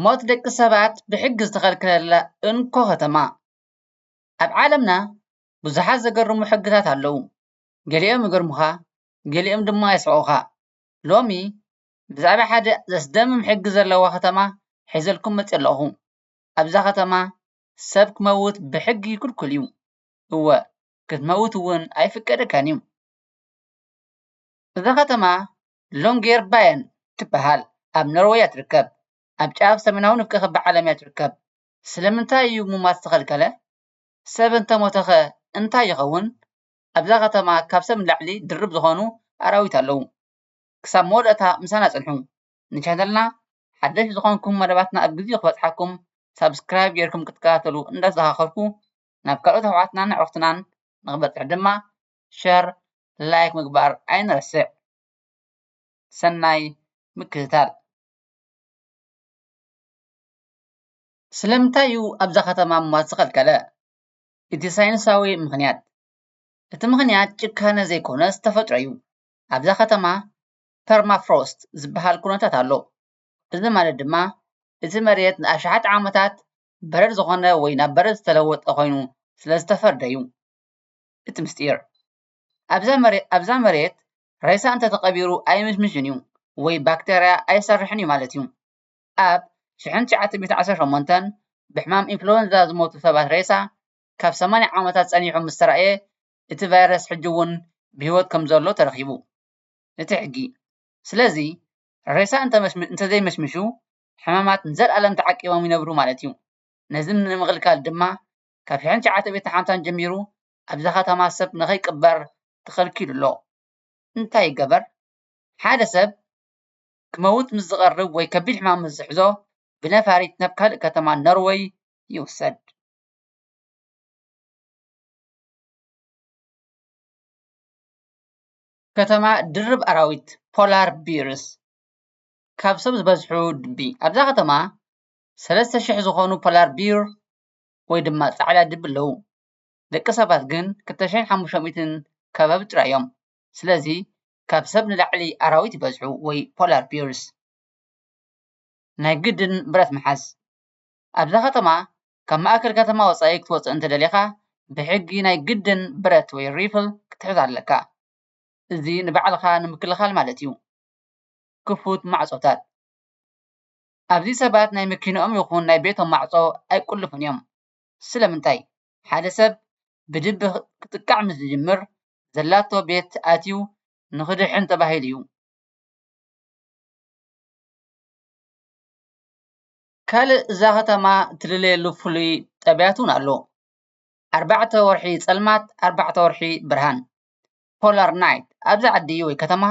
موت ደቂ ሰባት ብሕጊ ዝተኸልከለላ እንኮ ከተማ ኣብ ዓለምና ብዙሓት ዘገርሙ ሕግታት ኣለዉ። ገሊኦም ይገርሙኻ፣ ገሊኦም ድማ የስሕቑኻ። ሎሚ ብዛዕባ ሓደ ዘስደምም ሕጊ ዘለዋ ከተማ ሒዘልኩም መፂእ ኣለኹ። ኣብዛ ከተማ ሰብ ክመውት ብሕጊ ይክልክል እዩ። እወ ክትመውት እውን ኣይፍቀደካን እዩ። እዛ ከተማ ሎንጌርባየን ትበሃል። ኣብ ኖርዌይ እያ ትርከብ። ኣብ ጫፍ ሰሜናዊ ንፍቀ ክቢ ዓለም እያ ትርከብ። ስለምንታይ እዩ ምሟት ዝተኸልከለ? ሰብ እንተሞተ ኸ እንታይ ይኸውን? ኣብዛ ከተማ ካብ ሰብ ንላዕሊ ድርብ ዝኾኑ ኣራዊት ኣለዉ። ክሳብ መወዳእታ ምሳና ፅንሑ። ንቻነልና ሓደሽቲ ዝኾንኩም መደባትና ኣብ ግዜ ክበፅሓኩም ሳብስክራይብ ጌርኩም ክትከታተሉ እንዳተዘኻኸርኩ ናብ ካልኦት ኣሕዋትናን ኣዕሩኽትናን ንኽበፅሕ ድማ ሸር ላይክ ምግባር ኣይንረስዕ። ሰናይ ምክትታል። ስለምንታይ እዩ ኣብዛ ከተማ ምሟት ዝተኸልከለ? እቲ ሳይንሳዊ ምኽንያት። እቲ ምኽንያት ጭካነ ዘይኮነስ ተፈጥሮ እዩ። ኣብዛ ከተማ ፐርማፍሮስት ዝበሃል ኩነታት ኣሎ። እዚ ማለት ድማ እቲ መሬት ንኣሽሓት ዓመታት በረድ ዝኾነ ወይ ናብ በረድ ዝተለወጠ ኮይኑ ስለ ዝተፈርደ እዩ። እቲ ምስጢር ኣብዛ መሬት ሬሳ እንተተቐቢሩ ኣይምሽምሽን እዩ ወይ ባክተርያ ኣይሰርሕን እዩ ማለት እዩ። ኣብ 1918 ብሕማም ኢንፍሉዌንዛ ዝሞቱ ሰባት ሬሳ ካብ 80 ዓመታት ፀኒሑ ምስ ተረኣየ እቲ ቫይረስ ሕጂ እውን ብሂወት ከም ዘሎ ተረኺቡ። እቲ ሕጊ ስለዚ ሬሳ እንተዘይመሽምሹ ሕማማት ንዘለኣለም ተዓቂቦም ይነብሩ ማለት እዩ። ነዚ ንምኽልካል ድማ ካብ 1950 ጀሚሩ ኣብዛ ከተማ ሰብ ንኸይቅበር ተኸልኪሉ ኣሎ። እንታይ ይገበር? ሓደ ሰብ ክመውት ምስ ዝቐርብ ወይ ከቢድ ሕማም ምስ ዝሕዞ ብነፋሪት ናብ ካልእ ከተማ ኖርዌይ ይውሰድ። ከተማ ድርብ ኣራዊት ፖላር ቢርስ ካብ ሰብ ዝበዝሑ ድቢ። ኣብዛ ከተማ 3000 ዝኾኑ ፖላር ቢር ወይ ድማ ፃዕዳ ድቢ ኣለዉ። ደቂ ሰባት ግን 2500 ከባቢ ጥራይ እዮም። ስለዚ ካብ ሰብ ንላዕሊ ኣራዊት ይበዝሑ ወይ ፖላር ቢርስ። ናይ ግድን ብረት መሓዝ። ኣብዛ ከተማ ካብ ማእከል ከተማ ወፃኢ ክትወፅእ እንተደሊኻ ብሕጊ ናይ ግድን ብረት ወይ ሪፍል ክትሕዝ ኣለካ። እዚ ንባዕልኻ ንምክልኻል ማለት እዩ። ክፉት ማዕፆታት። ኣብዚ ሰባት ናይ መኪንኦም ይኹን ናይ ቤቶም ማዕፆ ኣይቁልፉን እዮም። ስለምንታይ? ሓደ ሰብ ብድቢ ክጥቃዕ ምስ ዝጅምር ዘላቶ ቤት ኣትዩ ንኽድሕን ተባሂሉ እዩ። ካልእ እዛ ከተማ ትልለየሉ ፍሉይ ጠብያት እውን ኣሎ። 4 ወርሒ ፀልማት 4 ወርሒ ብርሃን ፖላር ናይት። ኣብዚ ዓዲ ወይ ከተማ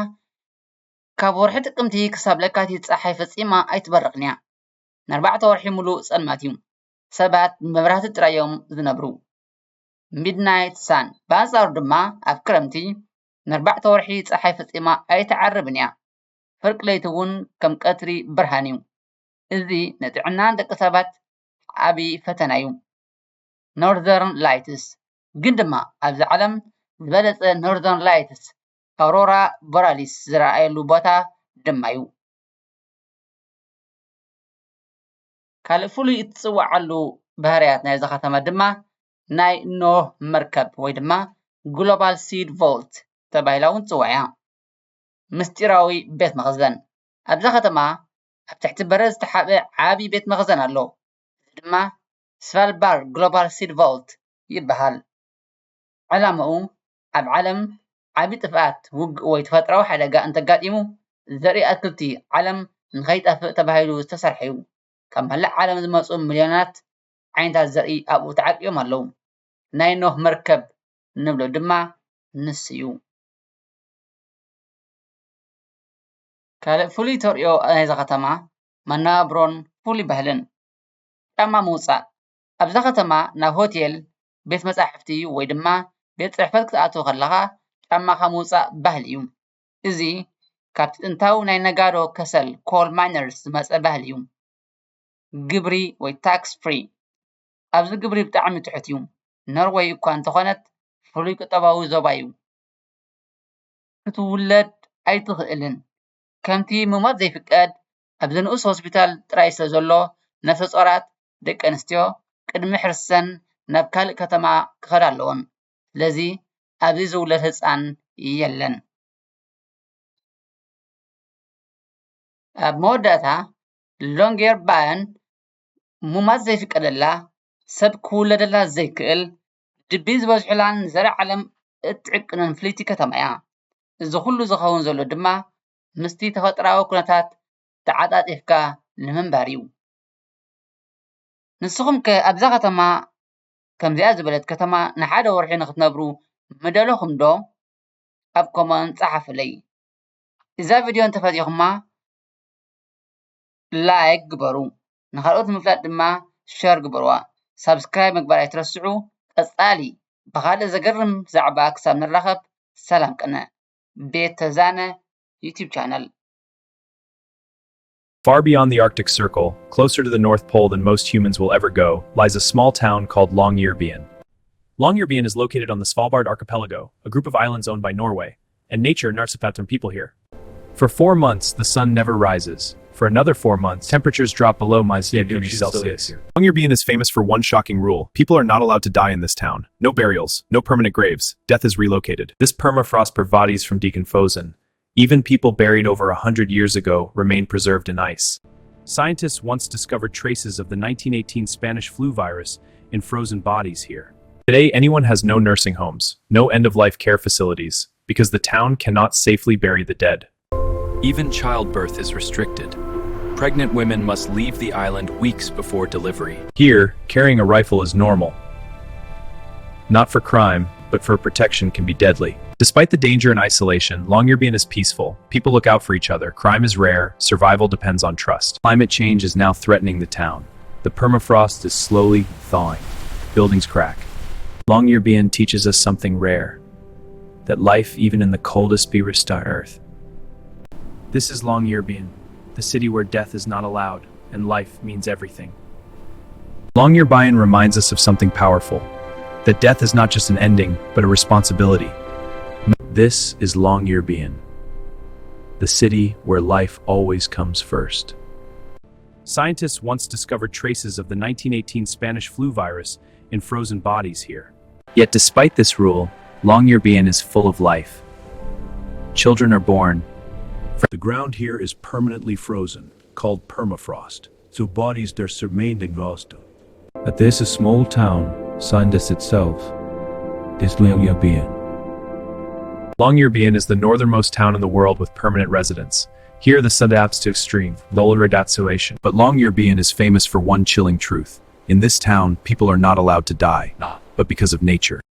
ካብ ወርሒ ጥቅምቲ ክሳብ ለካቲት ፀሓይ ፈፂማ ኣይትበርቕን እያ። ን4 ወርሒ ሙሉእ ፀልማት እዩ። ሰባት ብመብራህቲ ጥራይ እዮም ዝነብሩ። ሚድናይት ሳን ብኣንፃሩ ድማ ኣብ ክረምቲ ን4 ወርሒ ፀሓይ ፈፂማ ኣይትዓርብን እያ። ፍርቂ ለይቲ እውን ከም ቀትሪ ብርሃን እዩ። እዚ ንጥዕና ደቂ ሰባት ዓብይ ፈተና እዩ። ኖርዘርን ላይትስ ግን ድማ ኣብዚ ዓለም ዝበለፀ ኖርዘርን ላይትስ ኣውሮራ ቦራሊስ ዝረኣየሉ ቦታ ድማ እዩ። ካልእ ፍሉይ እትፅዋዓሉ ባህርያት ናይዛ ከተማ ድማ ናይ ኖህ መርከብ ወይ ድማ ግሎባል ሲድ ቮልት ተባሂላ እውን ትፅዋዕ እያ። ምስጢራዊ ቤት መኽዘን። ኣብዛ ከተማ ኣብ ትሕቲ በረድ ዝተሓበ ዓብይ ቤት መኽዘን ኣሎ። እዚ ድማ ስቫልባር ግሎባል ሲድ ቮልት ይበሃል። ዕላምኡ ኣብ ዓለም ዓብይ ጥፍኣት ውግእ ወይ ተፈጥራዊ ሓደጋ እንተጋጢሙ ዘርኢ ኣትክልቲ ዓለም ንኸይጠፍእ ተባሂሉ ዝተሰርሐ እዩ። ካብ መላእ ዓለም ዝመፁ ሚልዮናት ዓይነታት ዘርኢ ኣብኡ ተዓቂቦም ኣለዉ። ናይ ኖህ መርከብ ንብሎ ድማ ንስ እዩ። ካልእ ፍሉይ ተሪኦ ናይዛ ከተማ መነባብሮን ፍሉይ ባህልን። ጫማ ምውፃእ። ኣብዛ ከተማ ናብ ሆቴል ቤት መፃሕፍቲ ወይ ድማ ቤት ፅሕፈት ክትኣትው ከለኻ ጫማኻ ምውፃእ ባህሊ እዩ። እዚ ካብቲ ጥንታዊ ናይ ነጋዶ ከሰል ኮል ማይነርስ ዝመፀ ባህሊ እዩ። ግብሪ ወይ ታክስ ፍሪ። ኣብዚ ግብሪ ብጣዕሚ ትሑት እዩ። ኖርዌይ እኳ እንተኾነት ፍሉይ ቁጠባዊ ዞባ እዩ። ክትውለድ ኣይትኽእልን። ከምቲ ምሟት ዘይፍቀድ ኣብዚ ንኡስ ሆስፒታል ጥራይ ስለ ዘሎ ነፍሰ ጾራት ደቂ ኣንስትዮ ቅድሚ ሕርሰን ናብ ካልእ ከተማ ክኸዳ ኣለዎን። ስለዚ ኣብዚ ዝውለድ ህፃን የለን። ኣብ መወዳእታ ሎንጌር ባየን ሙማት ዘይፍቀደላ ሰብ ክውለደላ ዘይክእል ድቢ ዝበዝሑላን ዘለዓለም እትዕቅንን ፍልይቲ ከተማ እያ። እዚ ኩሉ ዝኸውን ዘሎ ድማ ምስቲ ተፈጥራዊ ኩነታት ተዓጣጢፍካ ንምንባር እዩ። ንስኹም ከ ኣብዛ ከተማ ከምዚኣ ዝበለት ከተማ ንሓደ ወርሒ ንኽትነብሩ ምደለኹም ዶ? ኣብ ኮመንት ጻሓፉለይ። እዛ ቪድዮ እንተፈቲኹማ ላይክ ግበሩ፣ ንኻልኦት ንምፍላጥ ድማ ሸር ግበርዋ፣ ሳብስክራይብ ምግባር ኣይትረስዑ። ቀጻሊ ብኻልእ ዘገርም ዛዕባ ክሳብ ንራኸብ ሰላም ቅነ። ቤት ተዛነ ዩቲዩብ ቻነል። Far beyond the Arctic Circle, closer to the North Pole than most humans will ever go, lies a small town called Longyearbyen. Longyearbyen is located on the Svalbard archipelago, a group of islands owned by Norway, and nature Narsapatram people here. For 4 months, the sun never rises. For another 4 months, temperatures drop below -0°C. Longyearbyen is famous for one shocking rule. People are not allowed to die in this town. No burials, no permanent graves. Death is relocated. This permafrost prevents bodies from decomposing. Even people buried over 100 years ago remain preserved in ice. Scientists once discovered traces of the 1918 Spanish flu virus in frozen bodies here. Today, anyone has no nursing homes, no end-of-life care facilities, because the town cannot safely bury the dead. Even childbirth is restricted. Pregnant women must leave the island weeks before delivery. Here, carrying a rifle is normal. Not for crime, but for protection can be deadly. Despite the danger and isolation, Longyearbyen is peaceful. People look out for each other. Crime is rare. Survival depends on trust. Climate change is now threatening the town. The permafrost is slowly thawing. Buildings crack. Longyearbyen teaches us something rare. That life, even in the coldest Birista earth. This is Longyearbyen, the city where death is not allowed, and life means everything. Longyearbyen reminds us of something powerful. That death is not just an ending, but a responsibility. This is Longyearbyen, the city where life always comes first. Scientists once discovered traces of the 1918 Spanish flu virus in frozen bodies here. Yet despite this rule, Longyearbyen is full of life. Children are born. The ground here is permanently frozen, called permafrost, so bodies there remain exhausted. But there's a small town, Sandnes itself, is Longyearbyen. Longyearbyen is the northernmost town in the world with permanent residents. Here the sun adapts to extreme, low radiation. But Longyearbyen is famous for one chilling truth. In this town, people are not allowed to die, but because of nature.